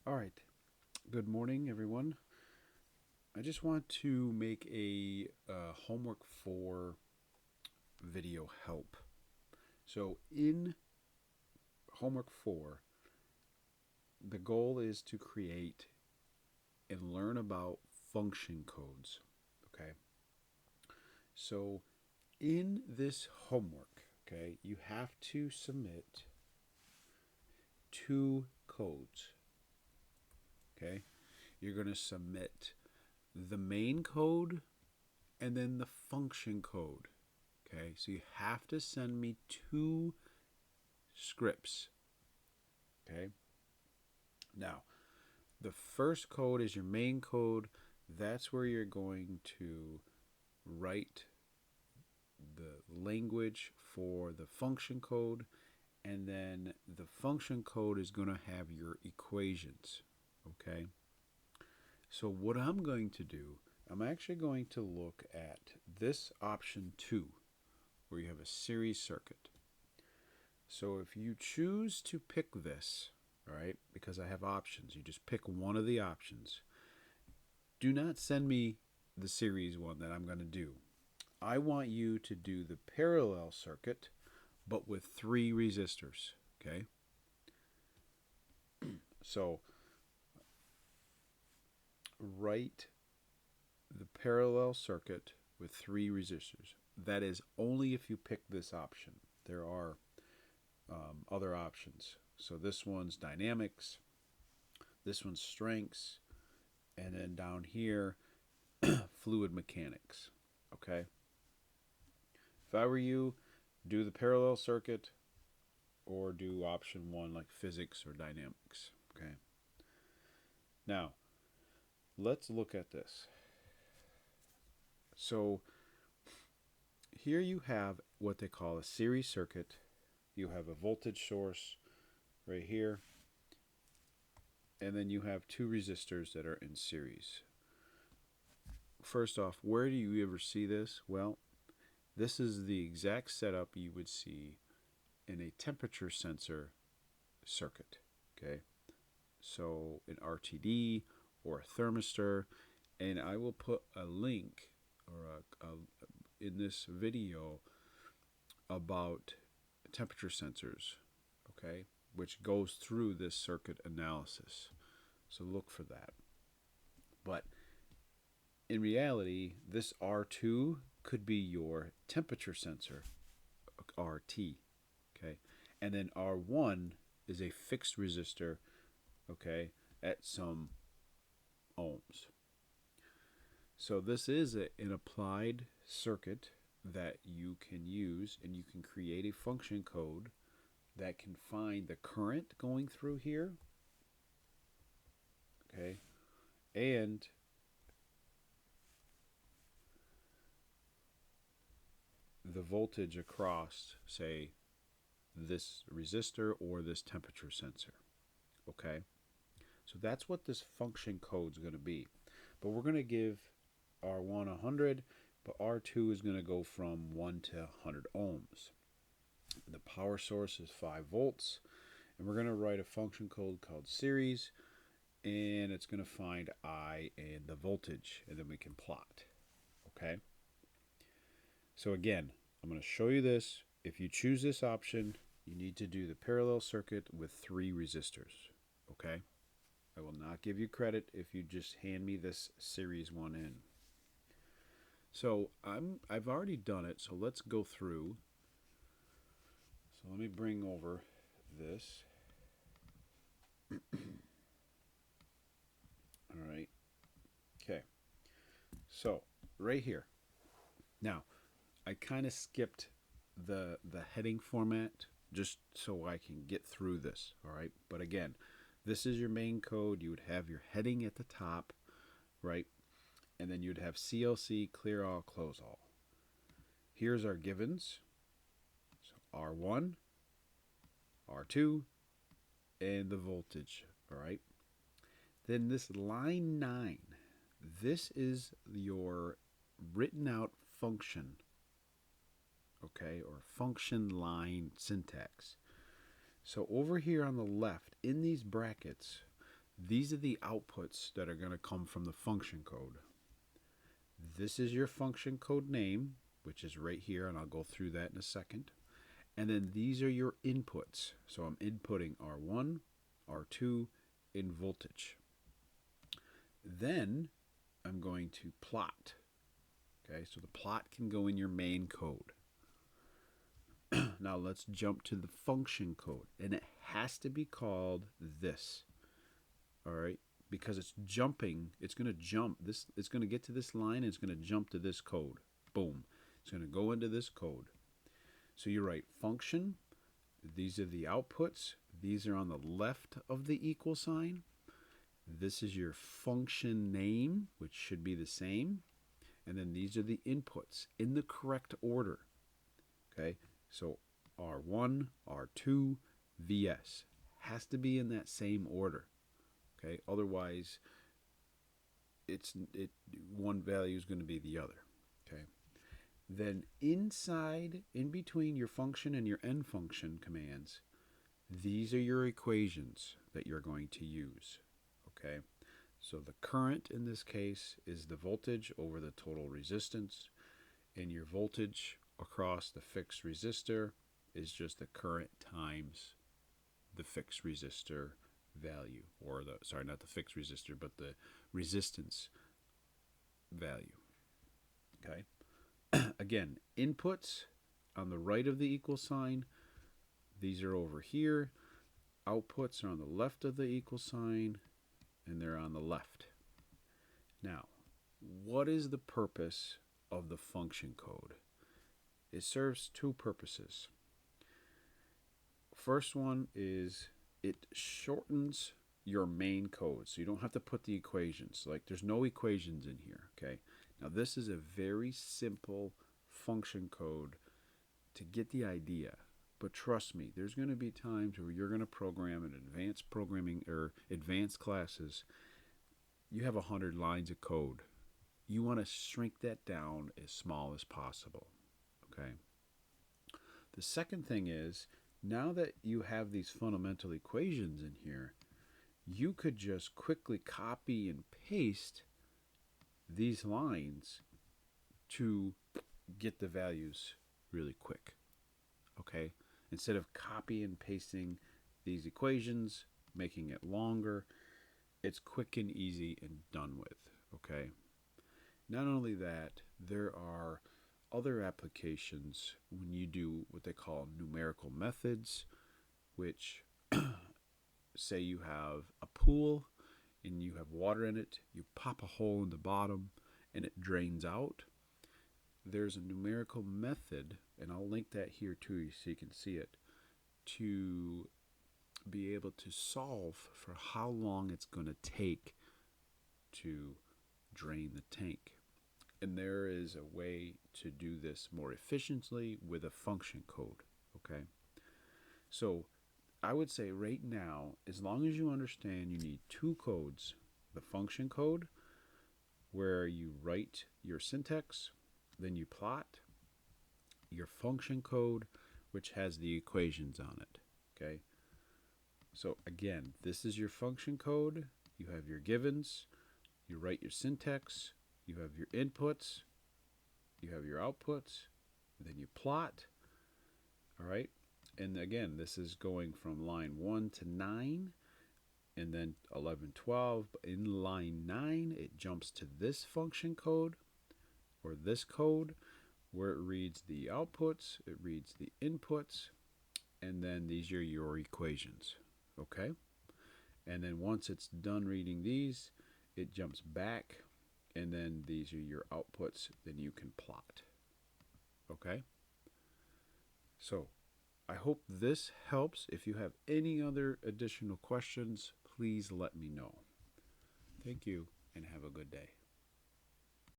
All right. Good morning, everyone. I just want to make a homework for video help. So, in homework 4, the goal is to create and learn about function codes. Okay. So, in this homework, okay, you have to submit two codes. Okay. You're going to submit the main code and then the function code. Okay, so you have to send me two scripts. Okay, now the first code is your main code. That's where you're going to write the language for the function code, and then the function code is going to have your equations. Okay, so what I'm going to do, I'm actually going to look at this option 2 where you have a series circuit. So if you choose to pick this, all right, because I have options, you just pick one of the options. Do not send me the series one that I'm going to do. I want you to do the parallel circuit, but with 3 resistors, okay? So write the parallel circuit with 3 resistors. That is only if you pick this option. There are other options. So this one's dynamics, this one's strengths, and then down here, fluid mechanics. Okay? If I were you, do the parallel circuit or do option 1 like physics or dynamics. Okay? Now, let's look at this. So, here you have what they call a series circuit. You have a voltage source right here, and then you have 2 resistors that are in series. First off, where do you ever see this? Well, this is the exact setup you would see in a temperature sensor circuit. Okay, so an RTD or a thermistor, and I will put a link or in this video about temperature sensors, okay, which goes through this circuit analysis. So look for that. But in reality, this R2 could be your temperature sensor, RT, okay? And then R1 is a fixed resistor, okay, at some ohms. So this is an applied circuit that you can use, and you can create a function code that can find the current going through here, okay, and the voltage across, say, this resistor or this temperature sensor, okay? So that's what this function code is going to be. But we're going to give R1 100, but R2 is going to go from 1 to 100 ohms. The power source is 5 volts, and we're going to write a function code called series, and it's going to find I and the voltage, and then we can plot, okay? So again, I'm going to show you this. If you choose this option, you need to do the parallel circuit with 3 resistors, okay? I will not give you credit if you just hand me this series one in. So I've already done it, so let's go through. So let me bring over this. All right. Okay. So right here. Now, I kind of skipped the heading format just so I can get through this, all right? But again, this is your main code. You would have your heading at the top, right? And then you'd have CLC, clear all, close all. Here's our givens. So R1, R2, and the voltage, all right? Then this line 9, this is your written out function, okay, or function line syntax. So over here on the left, in these brackets, These are the outputs that are going to come from the function code. This is your function code name, which is right here, and I'll go through that in a second. And then these are your inputs. So I'm inputting R1, R2 in voltage. Then I'm going to plot. Okay, so the plot can go in your main code. Now let's jump to the function code, and it has to be called this. All right, because it's jumping, it's going to jump this, it's going to get to this line and it's going to jump to this code. Boom, it's going to go into this code. So you write function, these are the outputs, these are on the left of the equal sign. This is your function name, which should be the same, and then these are the inputs in the correct order. Okay, so R1, R2, VS has to be in that same order. Okay, otherwise one value is going to be the other. Okay, then inside, in between your function and your end function commands, these are your equations that you're going to use. Okay, so the current in this case is the voltage over the total resistance, and your voltage across the fixed resistor is just the current times the fixed resistor value, or not the fixed resistor, but the resistance value. Okay, again, inputs on the right of the equal sign, these are over here. Outputs are on the left of the equal sign, and they're on the left. Now, what is the purpose of the function code? It serves two purposes. First one is it shortens your main code, so you don't have to put the equations. Like, there's no equations in here. Okay, now this is a very simple function code to get the idea. But trust me, there's going to be times where you're going to program in advanced programming or advanced classes. You have 100 lines of code. You want to shrink that down as small as possible. Okay. The second thing is, now that you have these fundamental equations in here, you could just quickly copy and paste these lines to get the values really quick. Okay? Instead of copy and pasting these equations, making it longer, it's quick and easy and done with. Okay? Not only that, there are other applications when you do what they call numerical methods, which say you have a pool and you have water in it, you pop a hole in the bottom and it drains out. There's a numerical method, and I'll link that here too so you can see it, to be able to solve for how long it's going to take to drain the tank. And there is a way to do this more efficiently with a function code. Okay, so I would say right now, as long as you understand you need two codes, the function code where you write your syntax, then you plot, your function code which has the equations on it. Okay, so again, this is your function code. You have your givens, you write your syntax, you have your inputs, you have your outputs, then you plot. All right, and again, this is going from line 1 to 9, and then 11, 12. But in line 9, it jumps to this function code, or this code, where it reads the outputs, it reads the inputs, and then these are your equations. Okay, and then once it's done reading these, it jumps back, and then these are your outputs, then you can plot. Okay, so I hope this helps. If you have any other additional questions, please let me know. Thank you, and have a good day.